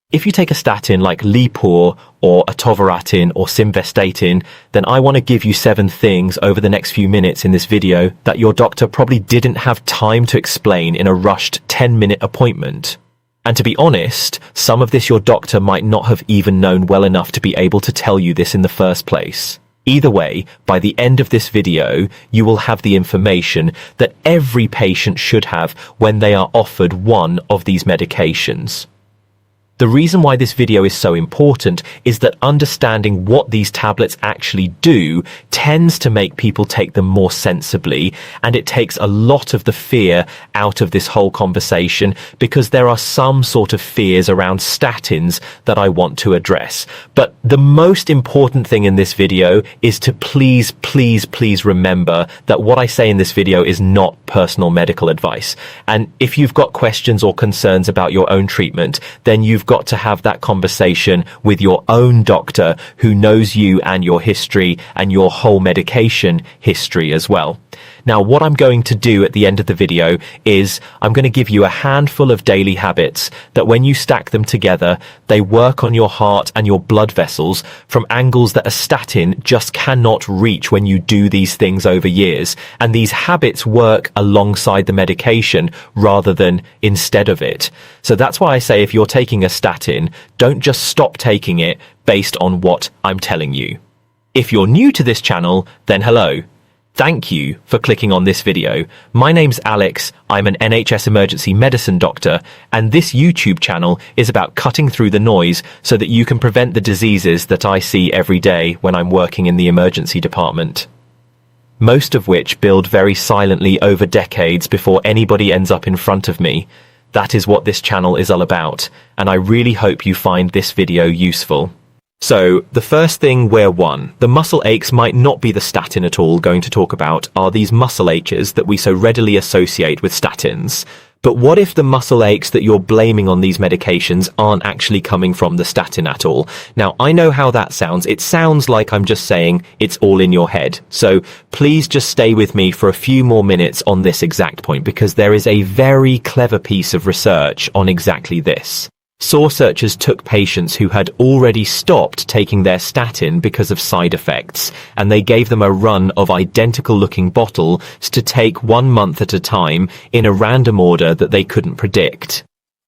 If you take a statin like Lipitor or atovastatin or simvastatin, then I want to give you 7 things over the next few minutes in this video that your doctor probably didn't have time to explain in a rushed 10-minute appointment. And to be honest, some of this your doctor might not have even known well enough to be able to tell you this in the first place. Either way, by the end of this video, you will have the information that every patient should have when they are offered one of these medications. The reason why this video is so important is that understanding what these tablets actually do tends to make people take them more sensibly, and it takes a lot of the fear out of this whole conversation because there are some sort of fears around statins that I want to address. But the most important thing in this video is to please remember that what I say in this video is not personal medical advice. And if you've got questions or concerns about your own treatment, then you've got to have that conversation with your own doctor who knows you and your history and your whole medication history as well. Now, what I'm going to do at the end of the video is I'm going to give you a handful of daily habits that when you stack them together, they work on your heart and your blood vessels from angles that a statin just cannot reach when you do these things over years. And these habits work alongside the medication rather than instead of it. So that's why I say if you're taking a statin, don't just stop taking it based on what I'm telling you. If you're new to this channel, then hello. Thank you for clicking on this video. My name's Alex, I'm an NHS emergency medicine doctor, and this YouTube channel is about cutting through the noise so that you can prevent the diseases that I see every day when I'm working in the emergency department. Most of which build very silently over decades before anybody ends up in front of me. That is what this channel is all about, and I really hope you find this video useful. So, the first thing we're the muscle aches might not be the statin at all going to talk about are these muscle aches that we so readily associate with statins. But what if the muscle aches that you're blaming on these medications aren't actually coming from the statin at all? Now, I know how that sounds. It sounds like I'm just saying it's all in your head. So please just stay with me for a few more minutes on this exact point because there is a very clever piece of research on exactly this. Researchers took patients who had already stopped taking their statin because of side effects, and they gave them a run of identical-looking bottles to take 1 month at a time in a random order that they couldn't predict.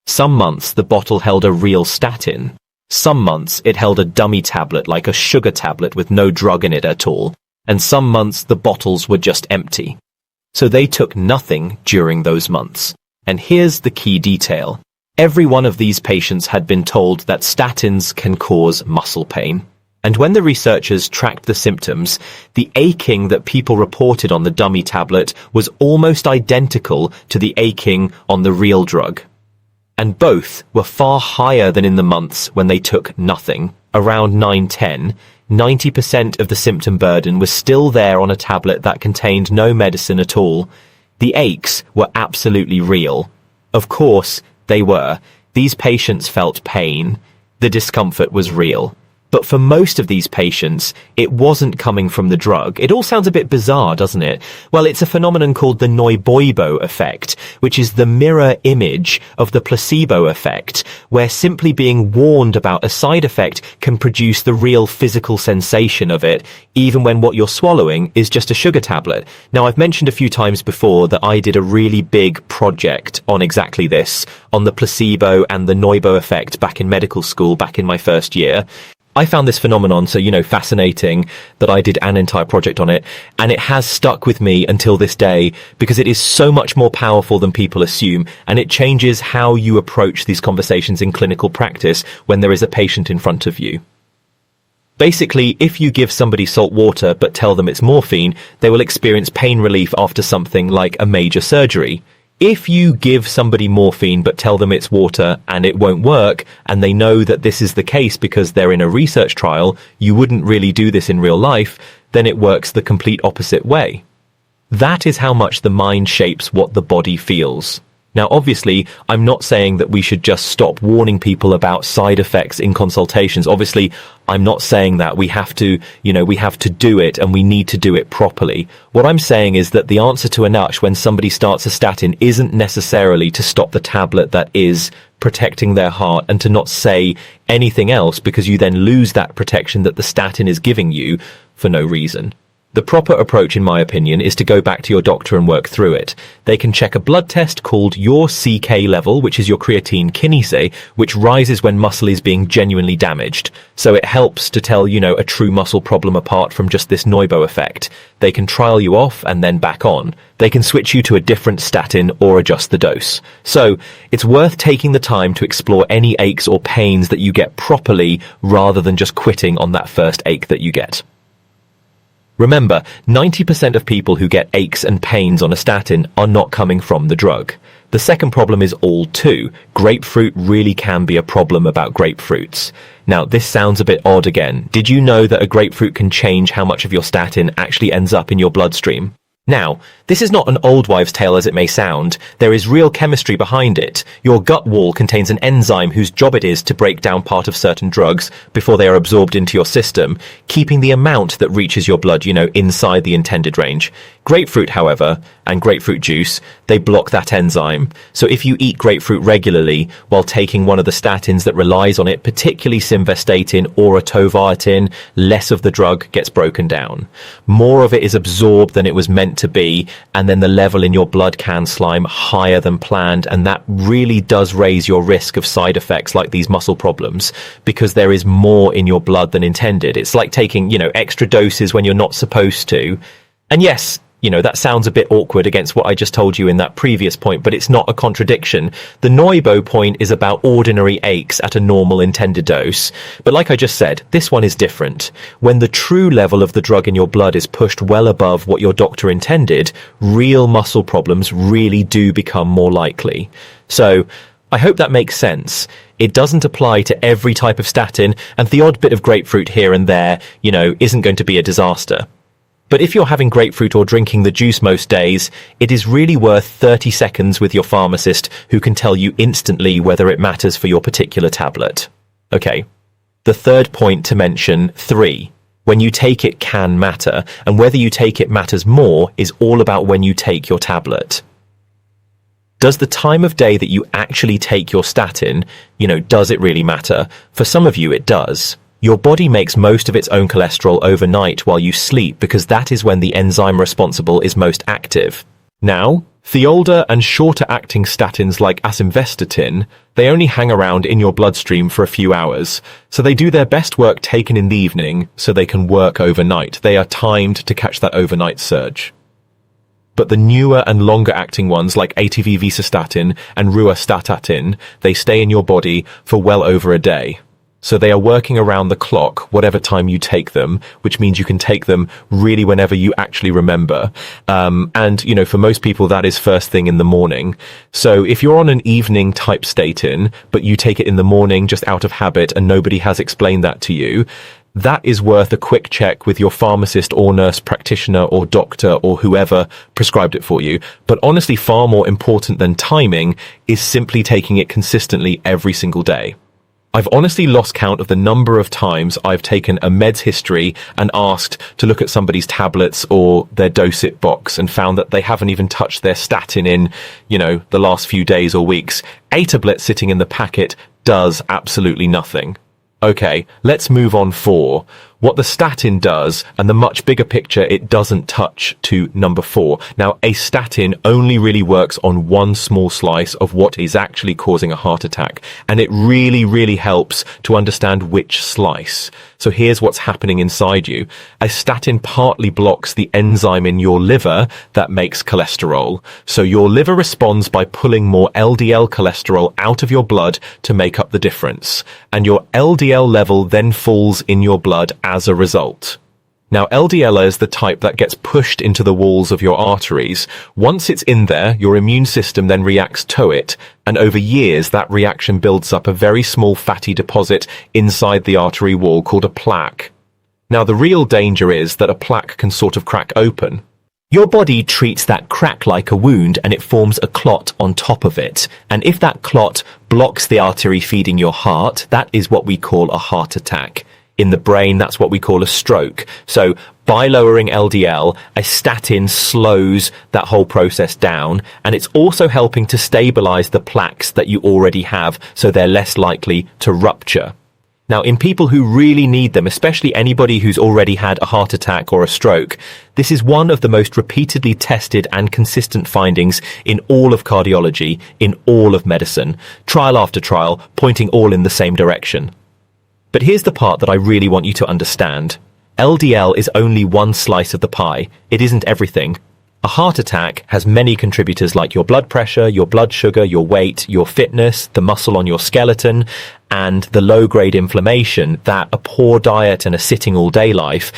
Some months the bottle held a real statin. Some months it held a dummy tablet like a sugar tablet with no drug in it at all, and some months the bottles were just empty. So they took nothing during those months. And here's the key detail. Every one of these patients had been told that statins can cause muscle pain. And when the researchers tracked the symptoms, the aching that people reported on the dummy tablet was almost identical to the aching on the real drug. And both were far higher than in the months when they took nothing. Around 9-10, 90% of the symptom burden was still there on a tablet that contained no medicine at all. The aches were absolutely real. Of course, they were. These patients felt pain. The discomfort was real. But for most of these patients, it wasn't coming from the drug. It all sounds a bit bizarre, doesn't it? Well, it's a phenomenon called the nocebo effect, which is the mirror image of the placebo effect, where simply being warned about a side effect can produce the real physical sensation of it, even when what you're swallowing is just a sugar tablet. Now, I've mentioned a few times before that I did a really big project on exactly this, on the placebo and the nocebo effect back in medical school, back in my first year. I found this phenomenon fascinating that I did an entire project on it, and it has stuck with me until this day because it is so much more powerful than people assume, and it changes how you approach these conversations in clinical practice when there is a patient in front of you. Basically, if you give somebody salt water but tell them it's morphine, they will experience pain relief after something like a major surgery. If you give somebody morphine but tell them it's water and it won't work, and they know that this is the case because they're in a research trial, you wouldn't really do this in real life, then it works the complete opposite way. That is how much the mind shapes what the body feels. Now, obviously, I'm not saying that we should just stop warning people about side effects in consultations. Obviously, I'm not saying that. We have to do it, and we need to do it properly. What I'm saying is that the answer to a nutsh when somebody starts a statin isn't necessarily to stop the tablet that is protecting their heart and to not say anything else, because you then lose that protection that the statin is giving you for no reason. The proper approach, in my opinion, is to go back to your doctor and work through it. They can check a blood test called your CK level, which is your creatine kinase, which rises when muscle is being genuinely damaged. So it helps to tell, a true muscle problem apart from just this Noibo effect. They can trial you off and then back on. They can switch you to a different statin or adjust the dose. So it's worth taking the time to explore any aches or pains that you get properly, rather than just quitting on that first ache that you get. Remember, 90% of people who get aches and pains on a statin are not coming from the drug. The second problem is all too. Grapefruit really can be a problem about grapefruits. Now, this sounds a bit odd again. Did you know that a grapefruit can change how much of your statin actually ends up in your bloodstream? Now, this is not an old wives' tale as it may sound. There is real chemistry behind it. Your gut wall contains an enzyme whose job it is to break down part of certain drugs before they are absorbed into your system, keeping the amount that reaches your blood, inside the intended range. Grapefruit, however, and grapefruit juice, they block that enzyme. So if you eat grapefruit regularly while taking one of the statins that relies on it, particularly simvastatin or atovastatin, less of the drug gets broken down. More of it is absorbed than it was meant to be, and then the level in your blood can slime higher than planned, and that really does raise your risk of side effects like these muscle problems, because there is more in your blood than intended. It's like taking, extra doses when you're not supposed to. And yes, that sounds a bit awkward against what I just told you in that previous point, but it's not a contradiction. The Noibo point is about ordinary aches at a normal intended dose. But like I just said, this one is different. When the true level of the drug in your blood is pushed well above what your doctor intended, real muscle problems really do become more likely. So I hope that makes sense. It doesn't apply to every type of statin, and the odd bit of grapefruit here and there, isn't going to be a disaster. But if you're having grapefruit or drinking the juice most days, it is really worth 30 seconds with your pharmacist, who can tell you instantly whether it matters for your particular tablet. Okay. The third point to mention, 3. When you take it can matter, and whether you take it matters more is all about when you take your tablet. Does the time of day that you actually take your statin, does it really matter? For some of you, it does. Your body makes most of its own cholesterol overnight while you sleep, because that is when the enzyme responsible is most active. Now, the older and shorter acting statins like simvastatin, they only hang around in your bloodstream for a few hours, so they do their best work taken in the evening so they can work overnight. They are timed to catch that overnight surge. But the newer and longer acting ones like ativvastatin and ruxolitinib, they stay in your body for well over a day. So they are working around the clock, whatever time you take them, which means you can take them really whenever you actually remember. And for most people, that is first thing in the morning. So if you're on an evening type statin, but you take it in the morning just out of habit and nobody has explained that to you, that is worth a quick check with your pharmacist or nurse practitioner or doctor or whoever prescribed it for you. But honestly, far more important than timing is simply taking it consistently every single day. I've honestly lost count of the number of times I've taken a meds history and asked to look at somebody's tablets or their dose-it box and found that they haven't even touched their statin in, the last few days or weeks. A tablet sitting in the packet does absolutely nothing. Okay, let's move on 4. What the statin does, and the much bigger picture it doesn't touch, to number 4. Now, a statin only really works on one small slice of what is actually causing a heart attack, and it really, really helps to understand which slice. So here's what's happening inside you. A statin partly blocks the enzyme in your liver that makes cholesterol. So your liver responds by pulling more LDL cholesterol out of your blood to make up the difference. And your LDL level then falls in your blood as a result. Now, LDL is the type that gets pushed into the walls of your arteries. Once it's in there, your immune system then reacts to it, and over years that reaction builds up a very small fatty deposit inside the artery wall called a plaque. Now, the real danger is that a plaque can sort of crack open. Your body treats that crack like a wound, and it forms a clot on top of it. And if that clot blocks the artery feeding your heart, that is what we call a heart attack. In the brain, that's what we call a stroke. So By lowering LDL, a statin slows that whole process down, and it's also helping to stabilize the plaques that you already have, so they're less likely to rupture. Now, in people who really need them, especially anybody who's already had a heart attack or a stroke, this is one of the most repeatedly tested and consistent findings in all of cardiology, in all of medicine, trial after trial, pointing all in the same direction. But here's the part that I really want you to understand. LDL is only one slice of the pie. It isn't everything. A heart attack has many contributors like your blood pressure, your blood sugar, your weight, your fitness, the muscle on your skeleton, and the low-grade inflammation that a poor diet and a sitting all-day life,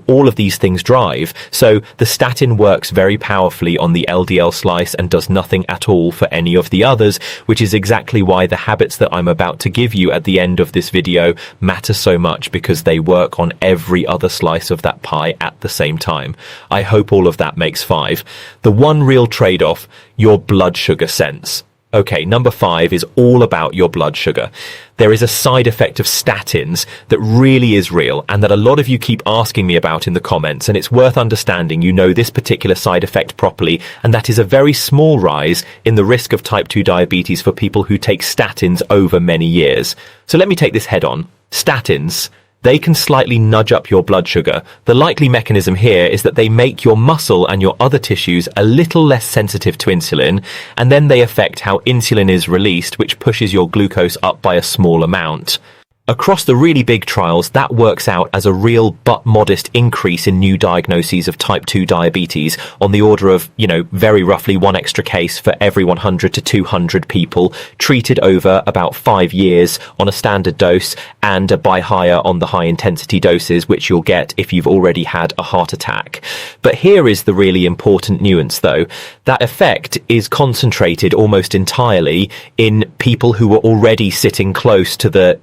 all of these things drive. So the statin works very powerfully on the LDL slice and does nothing at all for any of the others, which is exactly why the habits that I'm about to give you at the end of this video matter so much, because they work on every other slice of that pie at the same time. I hope all of that makes 5. The one real trade-off, your blood sugar sense. Okay, number 5 is all about your blood sugar. There is a side effect of statins that really is real and that a lot of you keep asking me about in the comments, and it's worth understanding you know this particular side effect properly, and that is a very small rise in the risk of type 2 diabetes for people who take statins over many years. So let me take this head on. Statins, they can slightly nudge up your blood sugar. The likely mechanism here is that they make your muscle and your other tissues a little less sensitive to insulin, and then they affect how insulin is released, which pushes your glucose up by a small amount. Across the really big trials, that works out as a real but modest increase in new diagnoses of type 2 diabetes on the order of, very roughly 1 extra case for every 100 to 200 people treated over about 5 years on a standard dose, and a buy higher on the high intensity doses, which you'll get if you've already had a heart attack. But here is the really important nuance though. That effect is concentrated almost entirely in people who were already sitting close to the,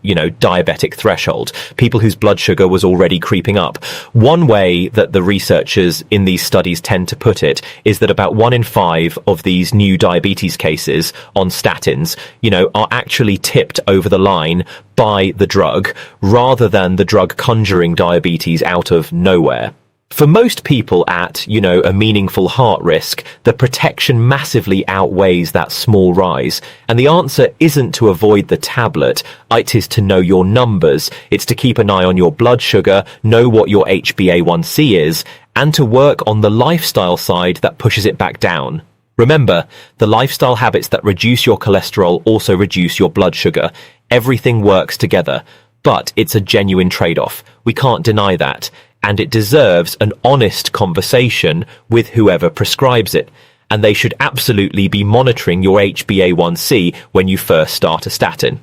diabetic threshold, people whose blood sugar was already creeping up. One way that the researchers in these studies tend to put it is that about 1 in 5 of these new diabetes cases on statins, are actually tipped over the line by the drug rather than the drug conjuring diabetes out of nowhere. For most people at, a meaningful heart risk, the protection massively outweighs that small rise. And the answer isn't to avoid the tablet, it is to know your numbers. It's to keep an eye on your blood sugar, know what your HbA1c is, and to work on the lifestyle side that pushes it back down. Remember, the lifestyle habits that reduce your cholesterol also reduce your blood sugar. Everything works together, but it's a genuine trade-off. We can't deny that. And it deserves an honest conversation with whoever prescribes it. And they should absolutely be monitoring your HbA1c when you first start a statin.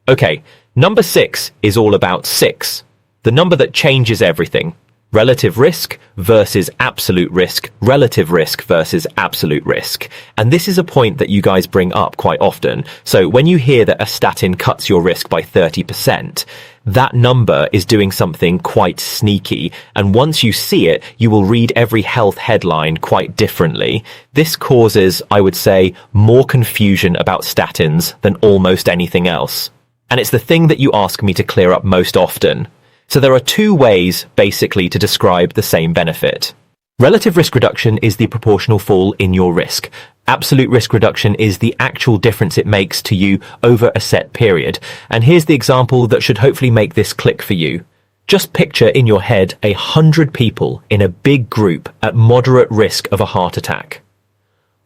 Okay, number 6 is all about 6, the number that changes everything. Relative risk versus absolute risk, relative risk versus absolute risk. And this is a point that you guys bring up quite often. So when you hear that a statin cuts your risk by 30%, that number is doing something quite sneaky. And once you see it, you will read every health headline quite differently. This causes, I would say, more confusion about statins than almost anything else. And it's the thing that you ask me to clear up most often. So there are 2 ways, basically, to describe the same benefit. Relative risk reduction is the proportional fall in your risk. Absolute risk reduction is the actual difference it makes to you over a set period. And here's the example that should hopefully make this click for you. Just picture in your head 100 people in a big group at moderate risk of a heart attack.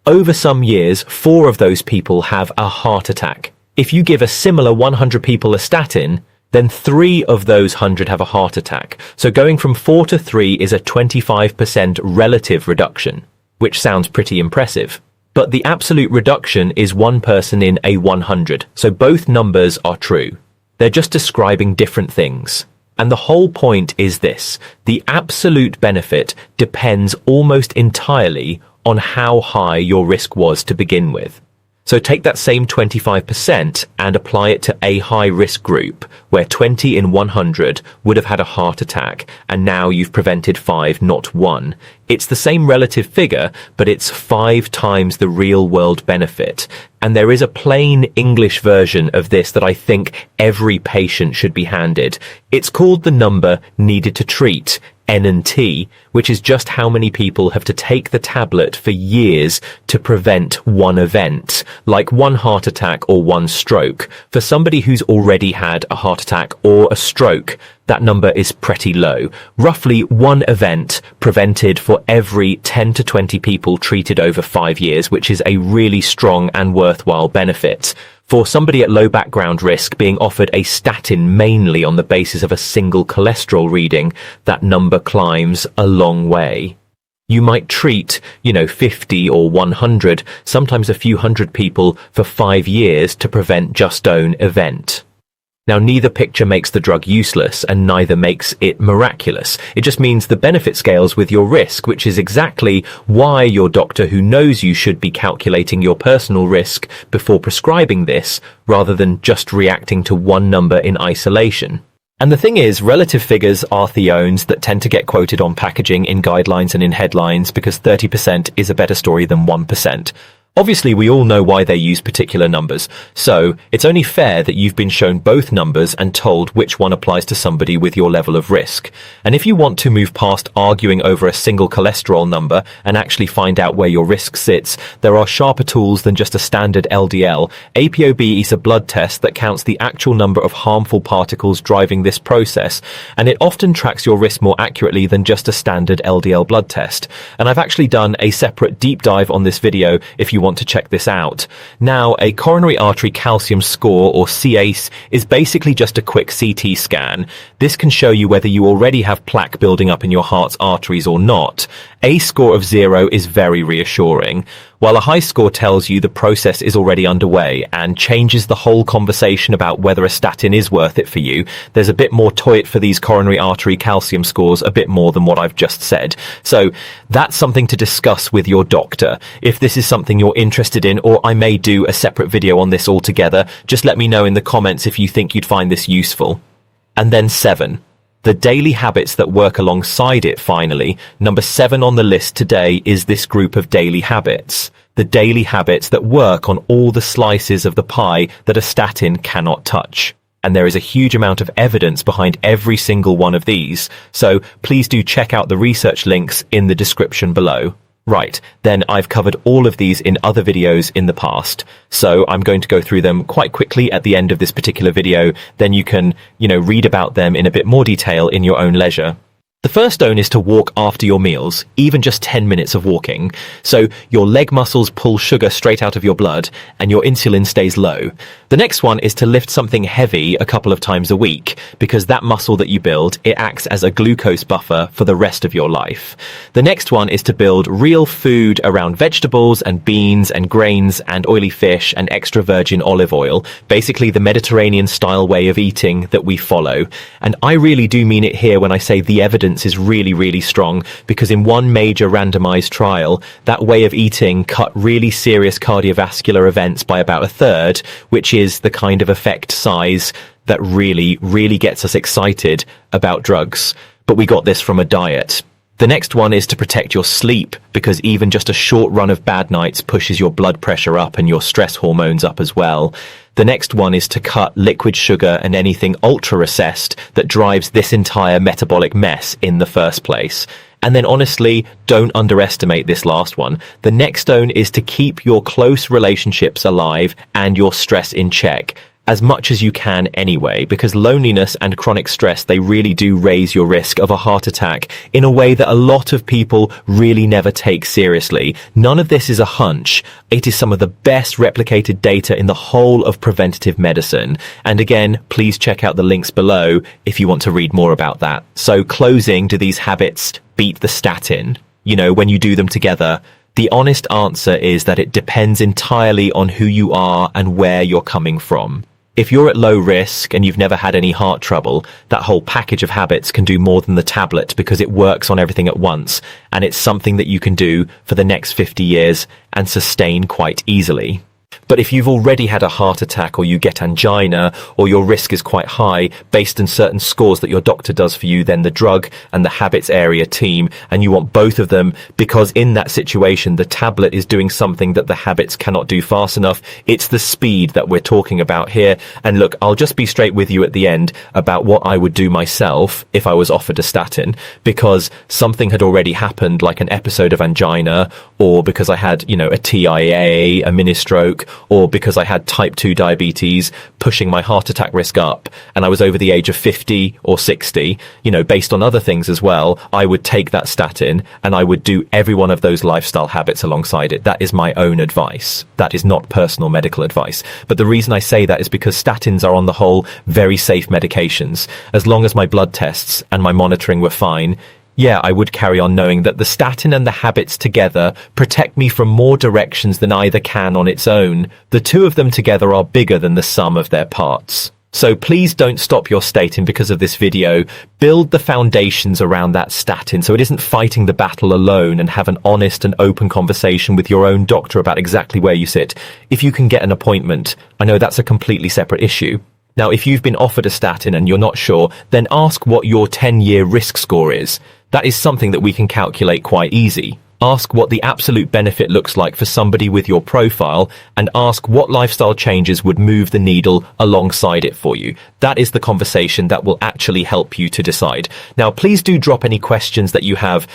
Over some years, 4 of those people have a heart attack. If you give a similar 100 people a statin, then 3 of those 100 have a heart attack. So going from 4 to 3 is a 25% relative reduction, which sounds pretty impressive. But the absolute reduction is 1 person in a 100, so both numbers are true. They're just describing different things. And the whole point is this: the absolute benefit depends almost entirely on how high your risk was to begin with. So take that same 25% and apply it to a high-risk group, where 20 in 100 would have had a heart attack, and now you've prevented 5, not 1. It's the same relative figure, but it's 5 times the real-world benefit. And there is a plain English version of this that I think every patient should be handed. It's called the number needed to treat, N and T, which is just how many people have to take the tablet for years to prevent one event, like one heart attack or one stroke. For somebody who's already had a heart attack or a stroke, that number is pretty low. Roughly one event prevented for every 10 to 20 people treated over 5 years, which is a really strong and worthwhile benefit. For somebody at low background risk being offered a statin mainly on the basis of a single cholesterol reading, that number climbs a long way. You might treat, 50 or 100, sometimes a few hundred people for 5 years to prevent just one event. Now, neither picture makes the drug useless and neither makes it miraculous. It just means the benefit scales with your risk, which is exactly why your doctor who knows you should be calculating your personal risk before prescribing this, rather than just reacting to one number in isolation. And the thing is, relative figures are theones that tend to get quoted on packaging, in guidelines and in headlines, because 30% is a better story than 1%. Obviously, we all know why they use particular numbers, so it's only fair that you've been shown both numbers and told which one applies to somebody with your level of risk. And if you want to move past arguing over a single cholesterol number and actually find out where your risk sits, there are sharper tools than just a standard LDL. ApoB is a blood test that counts the actual number of harmful particles driving this process, and it often tracks your risk more accurately than just a standard LDL blood test. And I've actually done a separate deep dive on this video if you want to check this out. Now, a coronary artery calcium score, or CACE, is basically just a quick CT scan. This can show you whether you already have plaque building up in your heart's arteries or not. A score of 0 is very reassuring, while a high score tells you the process is already underway and changes the whole conversation about whether a statin is worth it for you. There's a bit more to it for these coronary artery calcium scores, a bit more than what I've just said. So that's something to discuss with your doctor. If this is something you're interested in, or I may do a separate video on this altogether, just let me know in the comments if you think you'd find this useful. And then 7. The daily habits that work alongside it, finally. Number 7 on the list today is this group of daily habits. The daily habits that work on all the slices of the pie that a statin cannot touch. And there is a huge amount of evidence behind every single one of these, so please do check out the research links in the description below. Right, then I've covered all of these in other videos in the past, so I'm going to go through them quite quickly at the end of this particular video, then you can, read about them in a bit more detail in your own leisure. The first stone is to walk after your meals, even just 10 minutes of walking. So your leg muscles pull sugar straight out of your blood and your insulin stays low. The next one is to lift something heavy a couple of times a week, because that muscle that you build, it acts as a glucose buffer for the rest of your life. The next one is to build real food around vegetables and beans and grains and oily fish and extra virgin olive oil, basically the Mediterranean style way of eating that we follow. And I really do mean it here when I say the evidence is really, really strong, because in one major randomized trial, that way of eating cut really serious cardiovascular events by about a third, which is the kind of effect size that really, really gets us excited about drugs. But we got this from a diet. The next one is to protect your sleep, because even just a short run of bad nights pushes your blood pressure up and your stress hormones up as well. The next one is to cut liquid sugar and anything ultra-recessed that drives this entire metabolic mess in the first place. And then honestly, don't underestimate this last one. The next stone is to keep your close relationships alive and your stress in check, as much as you can anyway, because loneliness and chronic stress, they really do raise your risk of a heart attack in a way that a lot of people really never take seriously. None of this is a hunch. It is some of the best replicated data in the whole of preventative medicine. And again, please check out the links below if you want to read more about that. So closing, do these habits beat the statin? When you do them together, the honest answer is that it depends entirely on who you are and where you're coming from. If you're at low risk and you've never had any heart trouble, that whole package of habits can do more than the tablet, because it works on everything at once, and it's something that you can do for the next 50 years and sustain quite easily. But if you've already had a heart attack or you get angina or your risk is quite high based on certain scores that your doctor does for you, then the drug and the habits area team, and you want both of them because in that situation, the tablet is doing something that the habits cannot do fast enough. It's the speed that we're talking about here. And look, I'll just be straight with you at the end about what I would do myself if I was offered a statin, because something had already happened, like an episode of angina, or because I had, a TIA, a mini stroke, or because I had type 2 diabetes pushing my heart attack risk up, and I was over the age of 50 or 60, based on other things as well, I would take that statin and I would do every one of those lifestyle habits alongside it. That is my own advice. That is not personal medical advice. But the reason I say that is because statins are on the whole very safe medications. As long as my blood tests and my monitoring were fine, yeah, I would carry on knowing that the statin and the habits together protect me from more directions than either can on its own. The two of them together are bigger than the sum of their parts. So please don't stop your statin because of this video. Build the foundations around that statin so it isn't fighting the battle alone, and have an honest and open conversation with your own doctor about exactly where you sit. If you can get an appointment, I know that's a completely separate issue. Now, if you've been offered a statin and you're not sure, then ask what your 10-year risk score is. That is something that we can calculate quite easy. Ask what the absolute benefit looks like for somebody with your profile, and ask what lifestyle changes would move the needle alongside it for you. That is the conversation that will actually help you to decide. Now, please do drop any questions that you have,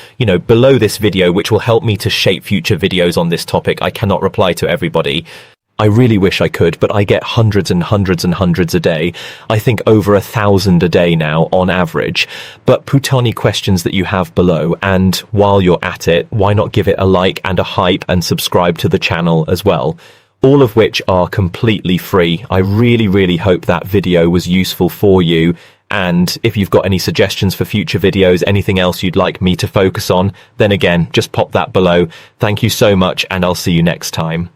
below this video, which will help me to shape future videos on this topic. I cannot reply to everybody. I really wish I could, but I get hundreds and hundreds and hundreds a day. I think over 1,000 a day now on average. But put any questions that you have below, and while you're at it, why not give it a like and a hype and subscribe to the channel as well? All of which are completely free. I really, really hope that video was useful for you. And if you've got any suggestions for future videos, anything else you'd like me to focus on, then again, just pop that below. Thank you so much, and I'll see you next time.